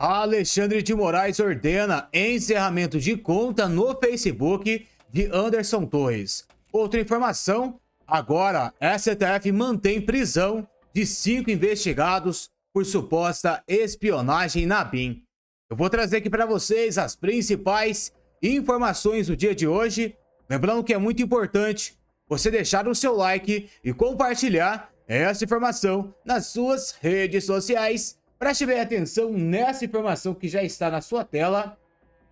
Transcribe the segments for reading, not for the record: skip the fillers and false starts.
Alexandre de Moraes ordena encerramento de conta no Facebook de Anderson Torres. Outra informação, agora a STF mantém prisão de 5 investigados por suposta espionagem na BIM. Eu vou trazer aqui para vocês as principais informações do dia de hoje. Lembrando que é muito importante você deixar o seu like e compartilhar essa informação nas suas redes sociais. Preste bem atenção nessa informação que já está na sua tela.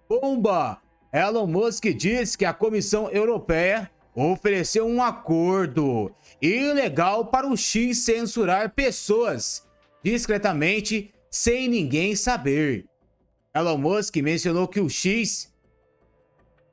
Bomba! Elon Musk diz que a Comissão Europeia ofereceu um acordo ilegal para o X censurar pessoas discretamente sem ninguém saber. Elon Musk mencionou que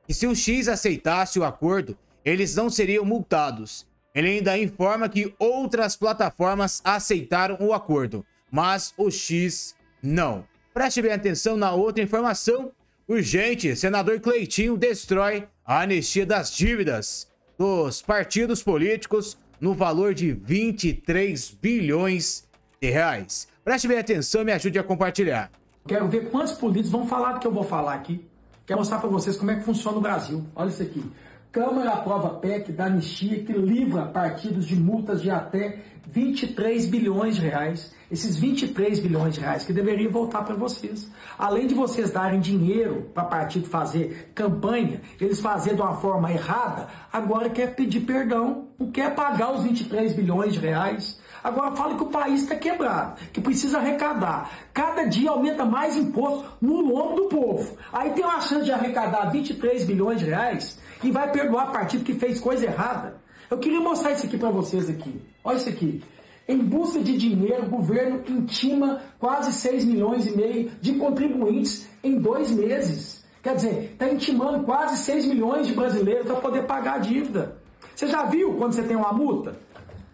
se o X aceitasse o acordo, eles não seriam multados. Ele ainda informa que outras plataformas aceitaram o acordo, mas o X não. Preste bem atenção na outra informação. Urgente, senador Cleitinho destrói a anistia das dívidas dos partidos políticos no valor de 23 bilhões de reais. Preste bem atenção e me ajude a compartilhar. Quero ver quantos políticos vão falar do que eu vou falar aqui. Quero mostrar para vocês como é que funciona o Brasil. Olha isso aqui. Câmara aprova PEC da anistia que livra partidos de multas de até 23 bilhões de reais. Esses 23 bilhões de reais que deveriam voltar para vocês. Além de vocês darem dinheiro para partido fazer campanha, eles fazerem de uma forma errada, agora quer pedir perdão, não quer pagar os 23 bilhões de reais. Agora fala que o país está quebrado, que precisa arrecadar. Cada dia aumenta mais imposto no lombo do povo. Aí tem uma chance de arrecadar 23 bilhões de reais e vai perdoar partido que fez coisa errada. Eu queria mostrar isso aqui para vocês aqui. Olha isso aqui. Em busca de dinheiro, o governo intima quase 6 milhões e meio de contribuintes em 2 meses. Quer dizer, está intimando quase 6 milhões de brasileiros para poder pagar a dívida. Você já viu quando você tem uma multa?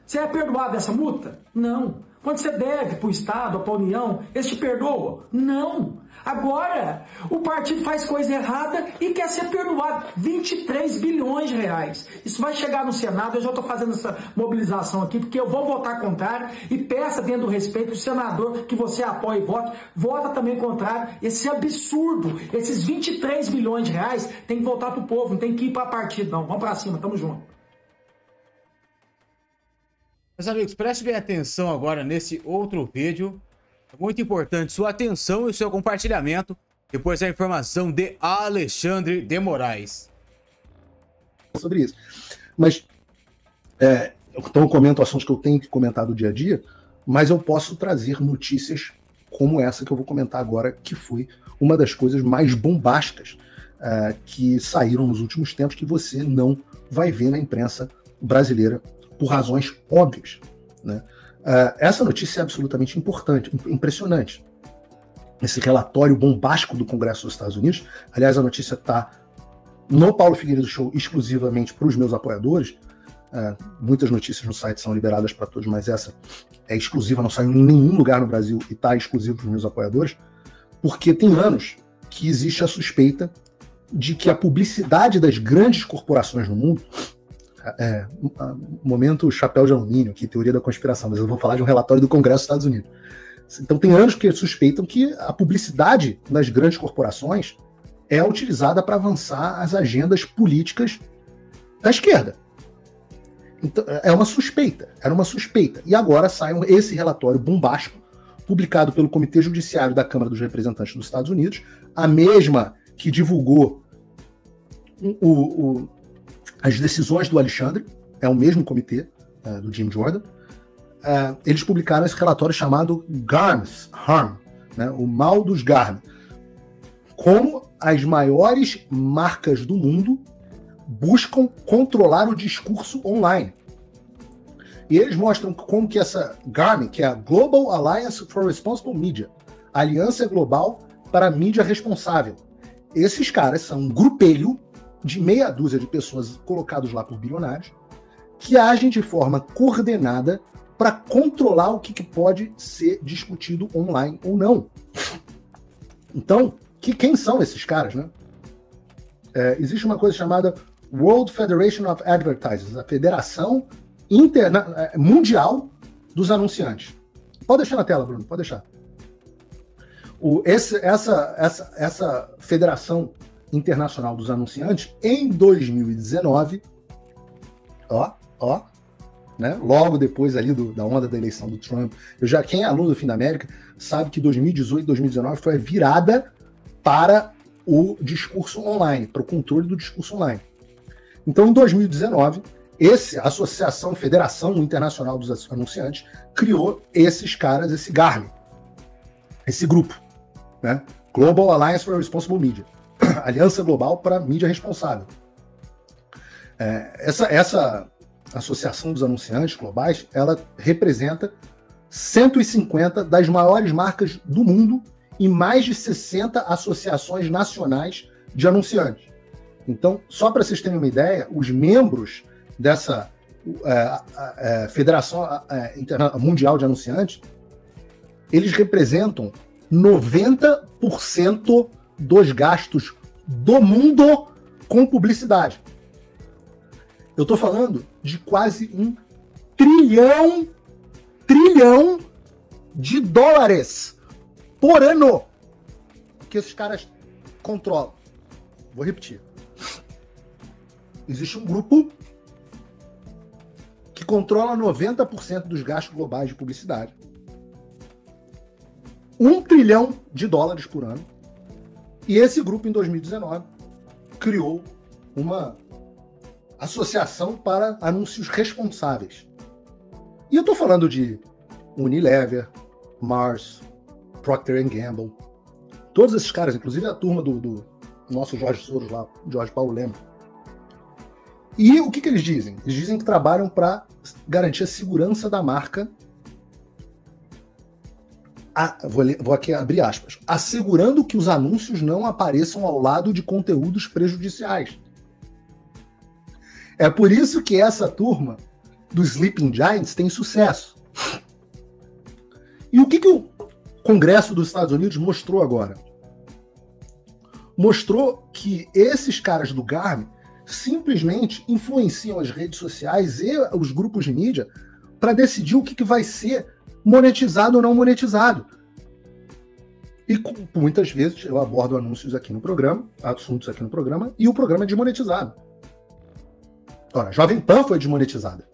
Você é perdoado dessa multa? Não. Quando você deve para o Estado, para a União, eles te perdoam? Não. Agora, o partido faz coisa errada e quer ser perdoado. 23 bilhões de reais. Isso vai chegar no Senado, eu já estou fazendo essa mobilização aqui, porque eu vou votar contrário e peça dentro do respeito o senador que você apoia e vota também contrário. Esse absurdo, esses 23 bilhões de reais tem que voltar para o povo, não tem que ir para partido não. Vamos para cima, tamo junto. Meus amigos, preste bem atenção agora nesse outro vídeo. É muito importante sua atenção e seu compartilhamento depois da informação de Alexandre de Moraes. Sobre isso. Mas, então eu comento assuntos que eu tenho que comentar do dia a dia, mas eu posso trazer notícias como essa que eu vou comentar agora, que foi uma das coisas mais bombásticas que saíram nos últimos tempos, que você não vai ver na imprensa brasileira, por razões óbvias, né? Essa notícia é absolutamente importante, impressionante. Esse relatório bombástico do Congresso dos Estados Unidos, aliás, a notícia está no Paulo Figueiredo Show exclusivamente para os meus apoiadores. Muitas notícias no site são liberadas para todos, mas essa é exclusiva, não saiu em nenhum lugar no Brasil e está exclusiva para os meus apoiadores, porque tem anos que existe a suspeita de que a publicidade das grandes corporações no mundo... momento chapéu de alumínio, aqui, teoria da conspiração, mas eu vou falar de um relatório do Congresso dos Estados Unidos. Então tem anos que suspeitam que a publicidade das grandes corporações é utilizada para avançar as agendas políticas da esquerda. Então, era uma suspeita. E agora sai esse relatório bombástico, publicado pelo Comitê Judiciário da Câmara dos Representantes dos Estados Unidos, a mesma que divulgou as decisões do Alexandre, é o mesmo comitê do Jim Jordan. Eles publicaram esse relatório chamado Garm's Harm, né, o mal dos Garm. Como as maiores marcas do mundo buscam controlar o discurso online. E eles mostram como que essa Garmin, que é a Global Alliance for Responsible Media, Aliança Global para a Mídia Responsável. Esses caras são um grupelho de meia dúzia de pessoas colocados lá por bilionários, que agem de forma coordenada para controlar o que pode ser discutido online ou não. Então, quem são esses caras, né? Existe uma coisa chamada World Federation of Advertisers, a Federação Mundial dos Anunciantes. Pode deixar na tela, Bruno, pode deixar. Essa Federação Internacional dos Anunciantes, em 2019, né, logo depois ali da onda da eleição do Trump, quem é aluno do Fim da América sabe que 2018 e 2019 foi a virada para o discurso online, para o controle do discurso online. Então, em 2019, a Federação Internacional dos Anunciantes criou esses caras, esse GARM, esse grupo, né? Global Alliance for Responsible Media, Aliança Global para Mídia Responsável. Essa Associação dos Anunciantes Globais, ela representa 150 das maiores marcas do mundo e mais de 60 associações nacionais de anunciantes. Então, só para vocês terem uma ideia, os membros dessa Federação Mundial de Anunciantes, eles representam 90% dos gastos do mundo com publicidade. Eu estou falando de quase $1 trilhão de dólares por ano que esses caras controlam. Vou repetir. Existe um grupo que controla 90% dos gastos globais de publicidade. $1 trilhão de dólares por ano. E esse grupo, em 2019, criou uma associação para anúncios responsáveis. E eu estou falando de Unilever, Mars, Procter & Gamble, todos esses caras, inclusive a turma do nosso Jorge Soros lá, Jorge Paulo Lema. E o que eles dizem? Eles dizem que trabalham para garantir a segurança da marca. Vou aqui abrir aspas. Assegurando que os anúncios não apareçam ao lado de conteúdos prejudiciais. É por isso que essa turma dos Sleeping Giants tem sucesso. E o que o Congresso dos Estados Unidos mostrou agora? Mostrou que esses caras do GARM simplesmente influenciam as redes sociais e os grupos de mídia para decidir o que vai ser monetizado ou não monetizado. E muitas vezes eu abordo anúncios aqui no programa, assuntos aqui no programa, e o programa é desmonetizado. Ora, a Jovem Pan foi desmonetizada.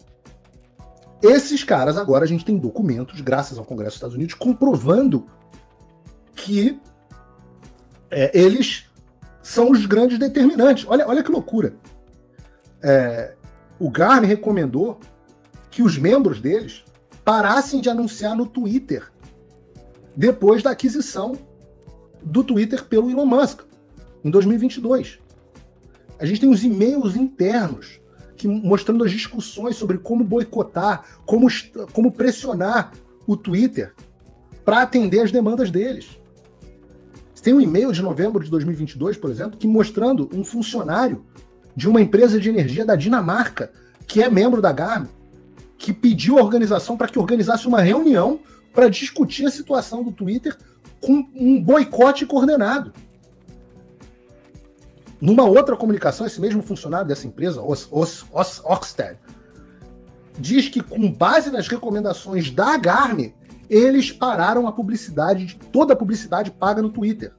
Esses caras, agora a gente tem documentos, graças ao Congresso dos Estados Unidos, comprovando que eles são os grandes determinantes. Olha que loucura. O GARM recomendou que os membros deles parassem de anunciar no Twitter depois da aquisição do Twitter pelo Elon Musk, em 2022. A gente tem os e-mails internos mostrando as discussões sobre como boicotar, como pressionar o Twitter para atender as demandas deles. Tem um e-mail de novembro de 2022, por exemplo, que mostrando um funcionário de uma empresa de energia da Dinamarca, que é membro da GARM, que pediu à organização para que organizasse uma reunião para discutir a situação do Twitter com um boicote coordenado. Numa outra comunicação, esse mesmo funcionário dessa empresa, Oxted, diz que, com base nas recomendações da GARM, eles pararam a publicidade, toda a publicidade paga no Twitter.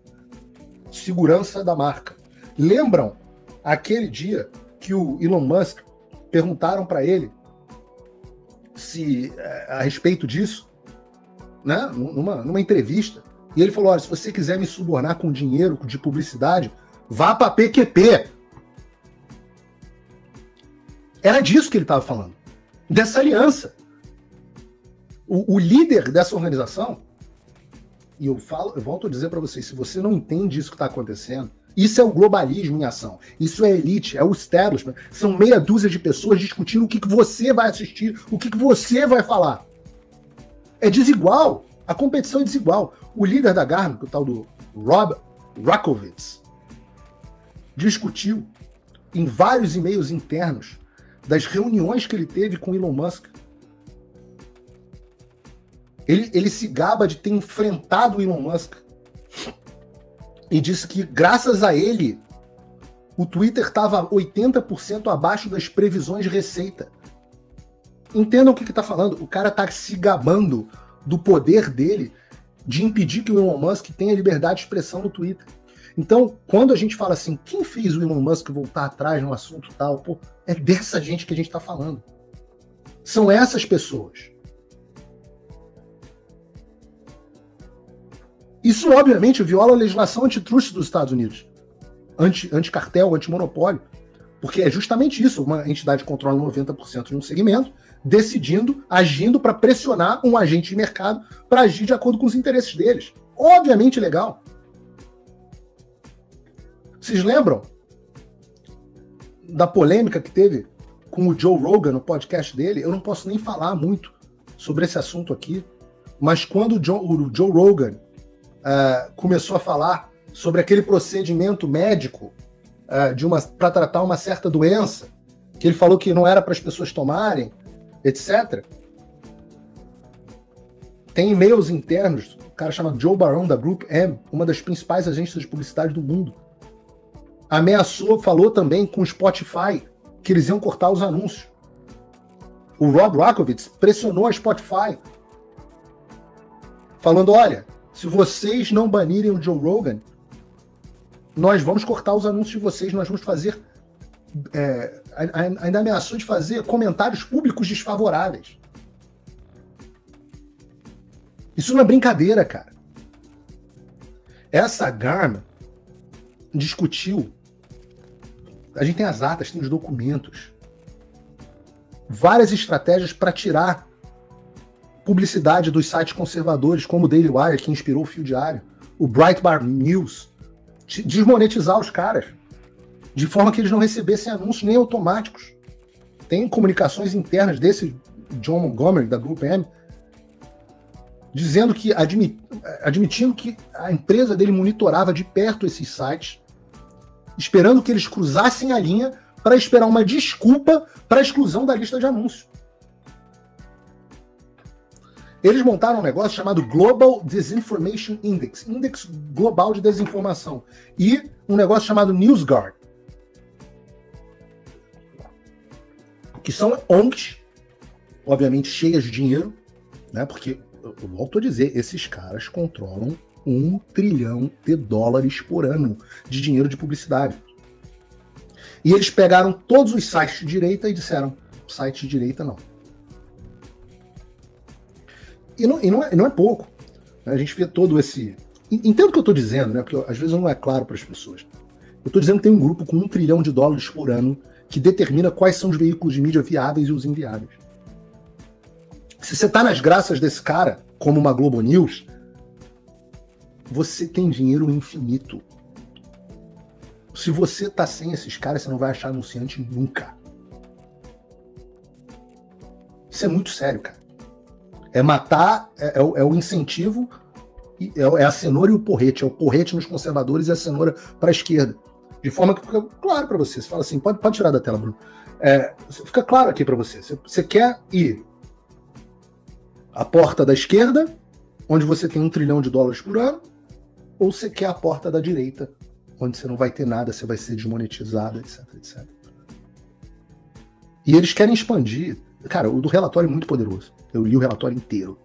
Segurança da marca. Lembram aquele dia que o Elon Musk perguntaram para ele a respeito disso, né? numa entrevista, e ele falou: olha, se você quiser me subornar com dinheiro de publicidade, vá para a PQP. Era disso que ele estava falando, dessa aliança. O líder dessa organização, e eu volto a dizer para vocês, se você não entende isso que está acontecendo, isso é o globalismo em ação, isso é elite, é o establishment, são meia dúzia de pessoas discutindo o que você vai assistir, o que você vai falar. É desigual, a competição é desigual. O líder da GARM, o tal do Rob Rakovitz, discutiu em vários e-mails internos das reuniões que ele teve com Elon Musk. Ele se gaba de ter enfrentado o Elon Musk e disse que, graças a ele, o Twitter estava 80% abaixo das previsões de receita. Entendam o que está falando. O cara está se gabando do poder dele de impedir que o Elon Musk tenha liberdade de expressão no Twitter. Então, quando a gente fala assim, quem fez o Elon Musk voltar atrás num assunto tal, pô, é dessa gente que a gente está falando. São essas pessoas. Isso, obviamente, viola a legislação antitrust dos Estados Unidos. Anticartel, antimonopólio. Porque é justamente isso, uma entidade que controla 90% de um segmento, decidindo, agindo para pressionar um agente de mercado para agir de acordo com os interesses deles. Obviamente legal. Vocês lembram da polêmica que teve com o Joe Rogan no podcast dele? Eu não posso nem falar muito sobre esse assunto aqui, mas quando o Joe Rogan começou a falar sobre aquele procedimento médico para tratar uma certa doença, que ele falou que não era para as pessoas tomarem, etc. Tem e-mails internos, o cara chama Joe Barone, da Group M, uma das principais agências de publicidade do mundo. Ameaçou, falou também com o Spotify que eles iam cortar os anúncios. O Rob Rakovitz pressionou a Spotify, falando, olha, se vocês não banirem o Joe Rogan, nós vamos cortar os anúncios de vocês, nós vamos fazer... ainda ameaçou de fazer comentários públicos desfavoráveis. Isso não é brincadeira, cara. Essa Garmin discutiu, a gente tem as atas, tem os documentos, várias estratégias para tirar publicidade dos sites conservadores, como o Daily Wire, que inspirou o Fio Diário, o Breitbart News, desmonetizar os caras, de forma que eles não recebessem anúncios nem automáticos. Tem comunicações internas desse John Montgomery, da Group M, dizendo que, admitindo que a empresa dele monitorava de perto esses sites, esperando que eles cruzassem a linha para esperar uma desculpa para a exclusão da lista de anúncios. Eles montaram um negócio chamado Global Disinformation Index, Índice Global de Desinformação, e um negócio chamado NewsGuard, que são ONGs, obviamente cheias de dinheiro, né? Porque, eu volto a dizer, esses caras controlam $1 trilhão por ano de dinheiro de publicidade. E eles pegaram todos os sites de direita e disseram, site de direita não. E não é pouco. A gente vê todo esse... Entendo o que eu estou dizendo, né? Porque às vezes não é claro para as pessoas. Eu estou dizendo que tem um grupo com $1 trilhão por ano que determina quais são os veículos de mídia viáveis e os inviáveis. Se você está nas graças desse cara, como uma Globo News, você tem dinheiro infinito. Se você tá sem esses caras, você não vai achar anunciante nunca. Isso é muito sério, cara. É matar, é o incentivo, é a cenoura e o porrete. É o porrete nos conservadores e a cenoura para a esquerda. De forma que fica claro para você. Você fala assim, pode tirar da tela, Bruno. Fica claro aqui para você. Você quer ir à porta da esquerda, onde você tem $1 trilhão por ano, ou você quer a porta da direita, onde você não vai ter nada, você vai ser desmonetizado, etc, etc. E eles querem expandir. Cara, o do relatório é muito poderoso. Eu li o relatório inteiro.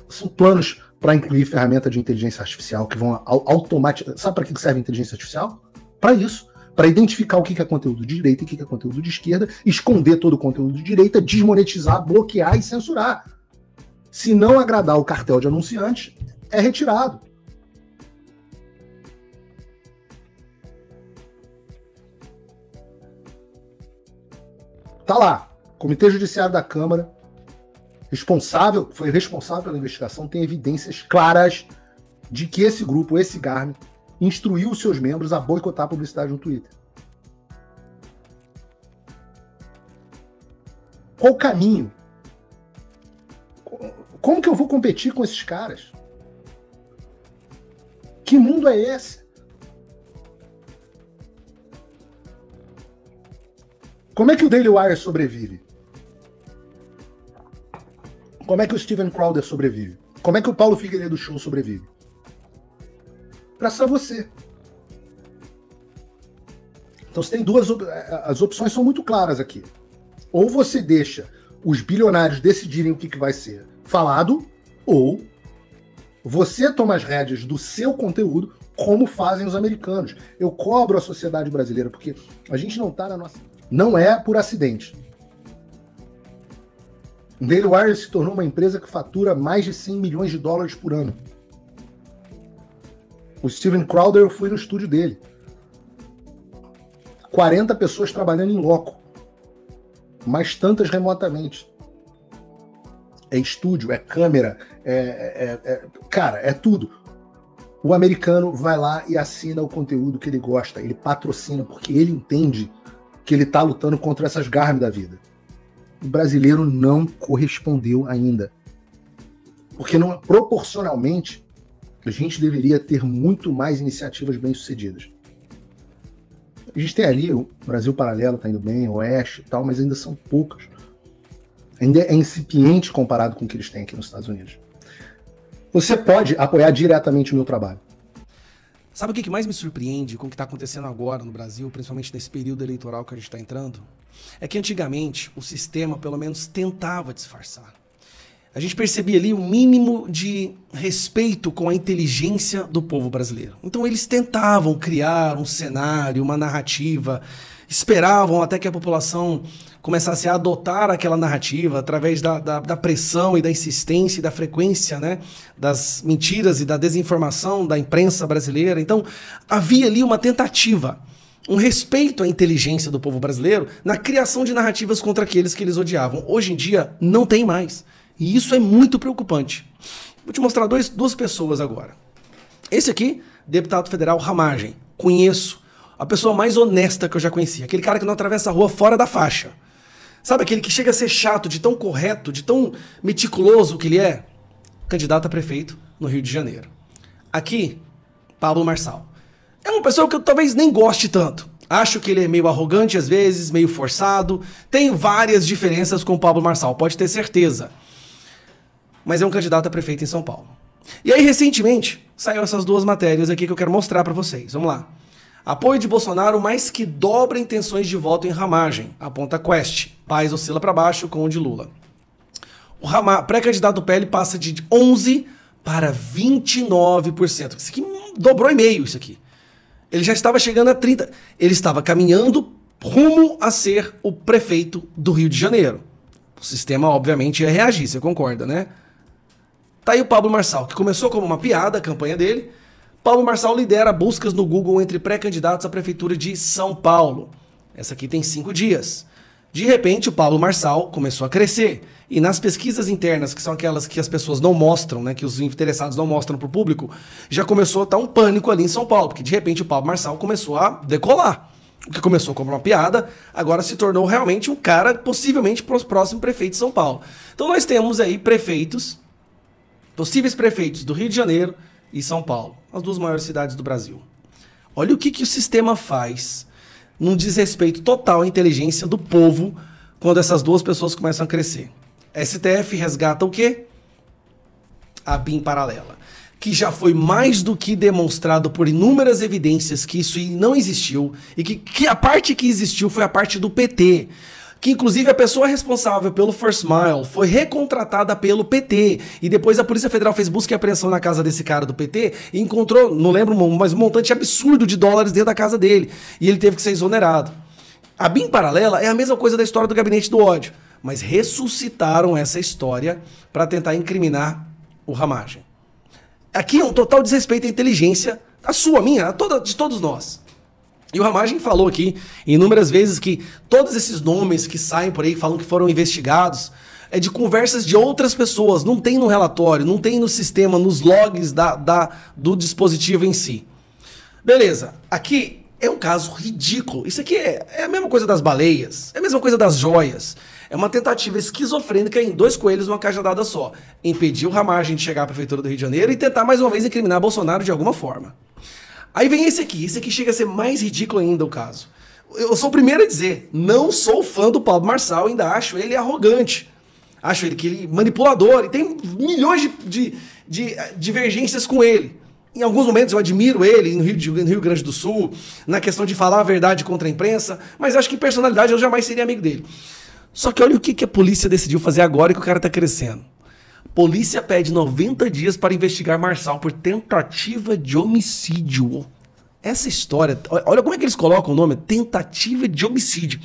São planos para incluir ferramenta de inteligência artificial que vão automatizar. Sabe para que serve a inteligência artificial? Para isso. Para identificar o que é conteúdo de direita e o que é conteúdo de esquerda, esconder todo o conteúdo de direita, desmonetizar, bloquear e censurar. Se não agradar o cartel de anunciantes, é retirado. Tá lá. Comitê Judiciário da Câmara, foi responsável pela investigação, tem evidências claras de que esse grupo, esse Garmin, instruiu os seus membros a boicotar a publicidade no Twitter. Qual o caminho? Como que eu vou competir com esses caras? Que mundo é esse? Como é que o Daily Wire sobrevive? Como é que o Steven Crowder sobrevive? Como é que o Paulo Figueiredo Show sobrevive? Graças a você. Então você tem as opções são muito claras aqui. Ou você deixa os bilionários decidirem o que vai ser falado, ou Você toma as rédeas do seu conteúdo, como fazem os americanos. Eu cobro a sociedade brasileira, porque a gente não tá na nossa... Não é por acidente. O Daily Wire se tornou uma empresa que fatura mais de 100 milhões de dólares por ano. O Steven Crowder, eu fui no estúdio dele. 40 pessoas trabalhando em loco. Mais tantas remotamente. É estúdio, é câmera, cara, é tudo. O americano vai lá e assina o conteúdo que ele gosta. Ele patrocina porque ele entende que ele está lutando contra essas garras da vida. O brasileiro não correspondeu ainda. Porque não, proporcionalmente, a gente deveria ter muito mais iniciativas bem-sucedidas. A gente tem ali, o Brasil Paralelo está indo bem, o Oeste e tal, mas ainda são poucas. Ainda é incipiente comparado com o que eles têm aqui nos Estados Unidos. Você pode apoiar diretamente o meu trabalho. Sabe o que mais me surpreende com o que está acontecendo agora no Brasil, principalmente nesse período eleitoral que a gente está entrando? É que antigamente o sistema pelo menos tentava disfarçar. A gente percebia ali um mínimo de respeito com a inteligência do povo brasileiro. Então eles tentavam criar um cenário, uma narrativa, esperavam até que a população começasse a adotar aquela narrativa através da pressão e da insistência e da frequência, né, das mentiras e da desinformação da imprensa brasileira. Então havia ali uma tentativa, um respeito à inteligência do povo brasileiro na criação de narrativas contra aqueles que eles odiavam. Hoje em dia não tem mais. E isso é muito preocupante. Vou te mostrar duas pessoas agora. Esse aqui, deputado federal Ramagem. Conheço. A pessoa mais honesta que eu já conheci. Aquele cara que não atravessa a rua fora da faixa. Sabe aquele que chega a ser chato, de tão correto, de tão meticuloso que ele é? Candidato a prefeito no Rio de Janeiro. Aqui, Pablo Marçal. É uma pessoa que eu talvez nem goste tanto. Acho que ele é meio arrogante às vezes, meio forçado. Tenho várias diferenças com o Pablo Marçal, pode ter certeza. Mas é um candidato a prefeito em São Paulo. E aí, recentemente, saiu essas duas matérias aqui que eu quero mostrar para vocês. Vamos lá. Apoio de Bolsonaro mais que dobra intenções de voto em Ramagem, aponta Quest. Paz oscila para baixo com o de Lula. O pré-candidato do PL passa de 11% para 29%. Isso aqui dobrou e meio, isso aqui. Ele já estava chegando a 30%. Ele estava caminhando rumo a ser o prefeito do Rio de Janeiro. O sistema, obviamente, ia reagir, você concorda, né? Tá aí o Pablo Marçal, que começou como uma piada a campanha dele. Pablo Marçal lidera buscas no Google entre pré-candidatos à prefeitura de São Paulo. Essa aqui tem 5 dias. De repente, o Pablo Marçal começou a crescer. E nas pesquisas internas, que são aquelas que as pessoas não mostram, né, que os interessados não mostram para o público, já começou a estar um pânico ali em São Paulo, porque de repente o Pablo Marçal começou a decolar. O que começou como uma piada, agora se tornou realmente um cara, possivelmente, próximo prefeito de São Paulo. Então nós temos aí prefeitos, possíveis prefeitos do Rio de Janeiro e São Paulo, as duas maiores cidades do Brasil. Olha o que o sistema faz num desrespeito total à inteligência do povo quando essas duas pessoas começam a crescer. STF resgata o quê? A BIM paralela, que já foi mais do que demonstrado por inúmeras evidências que isso não existiu e que a parte que existiu foi a parte do PT. Que inclusive a pessoa responsável pelo First Mile foi recontratada pelo PT. E depois a Polícia Federal fez busca e apreensão na casa desse cara do PT e encontrou, não lembro, mas um montante absurdo de dólares dentro da casa dele. E ele teve que ser exonerado. A BIM paralela é a mesma coisa da história do Gabinete do Ódio. Mas ressuscitaram essa história para tentar incriminar o Ramagem. Aqui é um total desrespeito à inteligência, a sua, a minha, de todos nós. E o Ramagem falou aqui inúmeras vezes que todos esses nomes que saem por aí, falam que foram investigados, é de conversas de outras pessoas, não tem no relatório, não tem no sistema, nos logs do dispositivo em si. Beleza, aqui é um caso ridículo. Isso aqui é a mesma coisa das baleias, é a mesma coisa das joias. É uma tentativa esquizofrênica em 2 coelhos numa cajadada só. Impedir o Ramagem de chegar à prefeitura do Rio de Janeiro e tentar mais uma vez incriminar Bolsonaro de alguma forma. Aí vem esse aqui chega a ser mais ridículo ainda o caso. Eu sou o primeiro a dizer, não sou fã do Pablo Marçal, ainda acho ele arrogante. Acho ele manipulador e tem milhões de divergências com ele. Em alguns momentos eu admiro ele no Rio Grande do Sul, na questão de falar a verdade contra a imprensa, mas acho que em personalidade eu jamais seria amigo dele. Só que olha o que a polícia decidiu fazer agora que o cara tá crescendo. Polícia pede 90 dias para investigar Marçal por tentativa de homicídio. Essa história, olha como é que eles colocam o nome, tentativa de homicídio.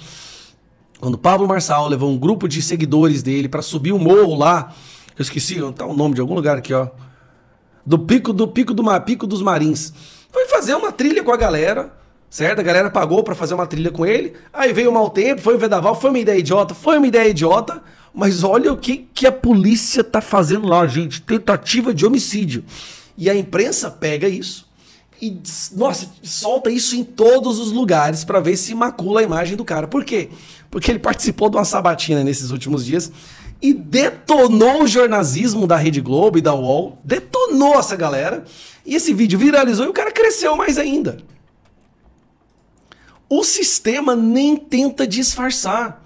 Quando Pablo Marçal levou um grupo de seguidores dele para subir o morro lá, eu esqueci, tá o nome de algum lugar aqui, ó. Pico dos Marins. Foi fazer uma trilha com a galera, certo? A galera pagou para fazer uma trilha com ele. Aí veio o mau tempo, foi o vendaval, foi uma ideia idiota, mas olha o que a polícia tá fazendo lá, gente. Tentativa de homicídio. E a imprensa pega isso e, nossa, solta isso em todos os lugares para ver se macula a imagem do cara. Por quê? Porque ele participou de uma sabatina nesses últimos dias e detonou o jornalismo da Rede Globo e da UOL, detonou essa galera, e esse vídeo viralizou e o cara cresceu mais ainda. O sistema nem tenta disfarçar.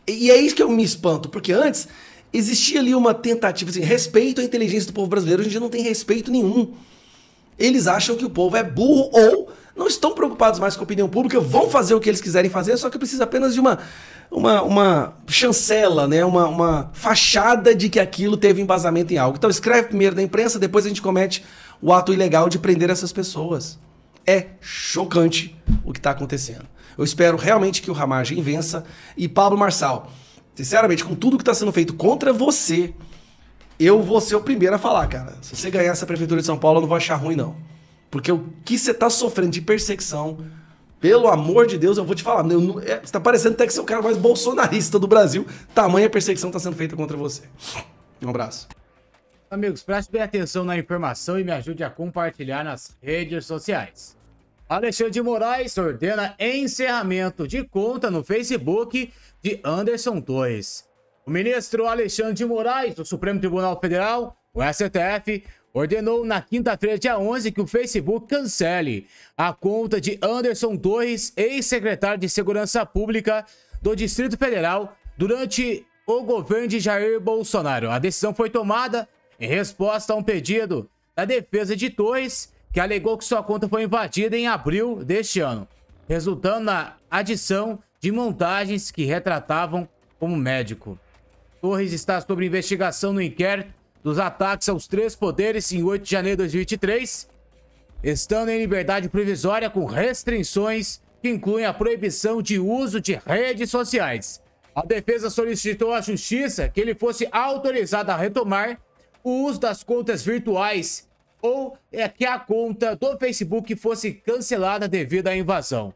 E é isso que eu me espanto, porque antes existia ali uma tentativa, assim, respeito à inteligência do povo brasileiro, a gente não tem respeito nenhum. Eles acham que o povo é burro ou não estão preocupados mais com a opinião pública, vão fazer o que eles quiserem fazer, só que precisa apenas de uma chancela, né? Uma fachada de que aquilo teve embasamento em algo. Então escreve primeiro na imprensa, depois a gente comete o ato ilegal de prender essas pessoas. É chocante o que está acontecendo. Eu espero realmente que o Ramagem vença. E Pablo Marçal, sinceramente, com tudo que está sendo feito contra você, eu vou ser o primeiro a falar, cara. Se você ganhar essa prefeitura de São Paulo, eu não vou achar ruim, não. Porque o que você tá sofrendo de perseguição, pelo amor de Deus, eu vou te falar. Você tá parecendo até que você é o cara mais bolsonarista do Brasil. Tamanha perseguição tá sendo feita contra você. Um abraço. Amigos, preste bem atenção na informação e me ajude a compartilhar nas redes sociais. Alexandre de Moraes ordena encerramento de conta no Facebook de Anderson Torres. O ministro Alexandre de Moraes, do Supremo Tribunal Federal, o STF, ordenou na quinta-feira, dia 11, que o Facebook cancele a conta de Anderson Torres, ex-secretário de Segurança Pública do Distrito Federal, durante o governo de Jair Bolsonaro. A decisão foi tomada em resposta a um pedido da defesa de Torres, que alegou que sua conta foi invadida em abril deste ano, resultando na adição de montagens que retratavam como médico. Torres está sob investigação no inquérito dos ataques aos três poderes em 8 de janeiro de 2023, estando em liberdade provisória com restrições que incluem a proibição de uso de redes sociais. A defesa solicitou à justiça que ele fosse autorizado a retomar o uso das contas virtuais ou que a conta do Facebook fosse cancelada devido à invasão.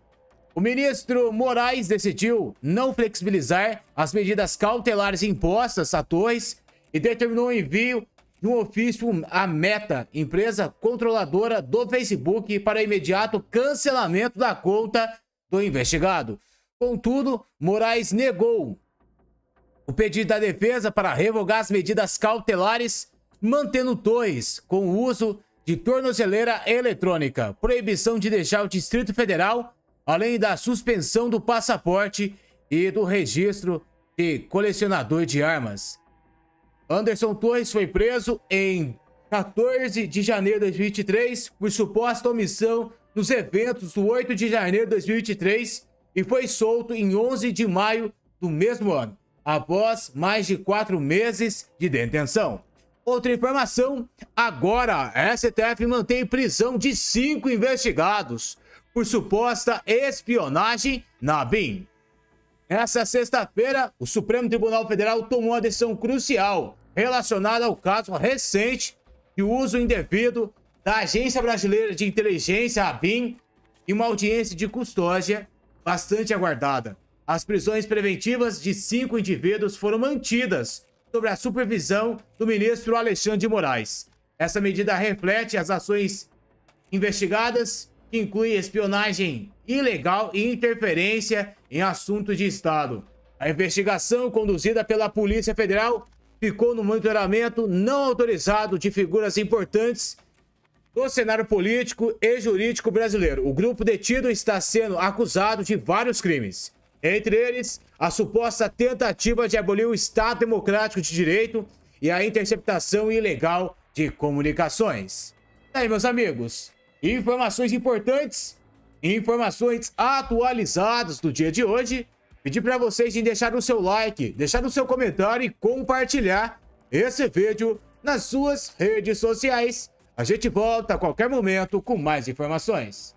O ministro Moraes decidiu não flexibilizar as medidas cautelares impostas a Torres e determinou o envio de um ofício à Meta, empresa controladora do Facebook, para imediato cancelamento da conta do investigado. Contudo, Moraes negou o pedido da defesa para revogar as medidas cautelares, mantendo Torres com o uso de tornozeleira eletrônica, proibição de deixar o Distrito Federal, além da suspensão do passaporte e do registro de colecionador de armas. Anderson Torres foi preso em 14 de janeiro de 2023 por suposta omissão nos eventos do 8 de janeiro de 2023 e foi solto em 11 de maio do mesmo ano, após mais de 4 meses de detenção. Outra informação, agora a STF mantém prisão de 5 investigados por suposta espionagem na ABIN. Nessa sexta-feira, o Supremo Tribunal Federal tomou uma decisão crucial relacionada ao caso recente de uso indevido da Agência Brasileira de Inteligência, ABIN, em uma audiência de custódia bastante aguardada. As prisões preventivas de 5 indivíduos foram mantidas sob a supervisão do ministro Alexandre de Moraes. Essa medida reflete as ações investigadas, que incluem espionagem ilegal e interferência em assuntos de Estado. A investigação conduzida pela Polícia Federal ficou no monitoramento não autorizado de figuras importantes do cenário político e jurídico brasileiro. O grupo detido está sendo acusado de vários crimes, entre eles a suposta tentativa de abolir o Estado Democrático de Direito e a interceptação ilegal de comunicações. E aí, meus amigos, informações importantes, informações atualizadas do dia de hoje. Pedir para vocês de deixar o seu like, deixar o seu comentário e compartilhar esse vídeo nas suas redes sociais. A gente volta a qualquer momento com mais informações.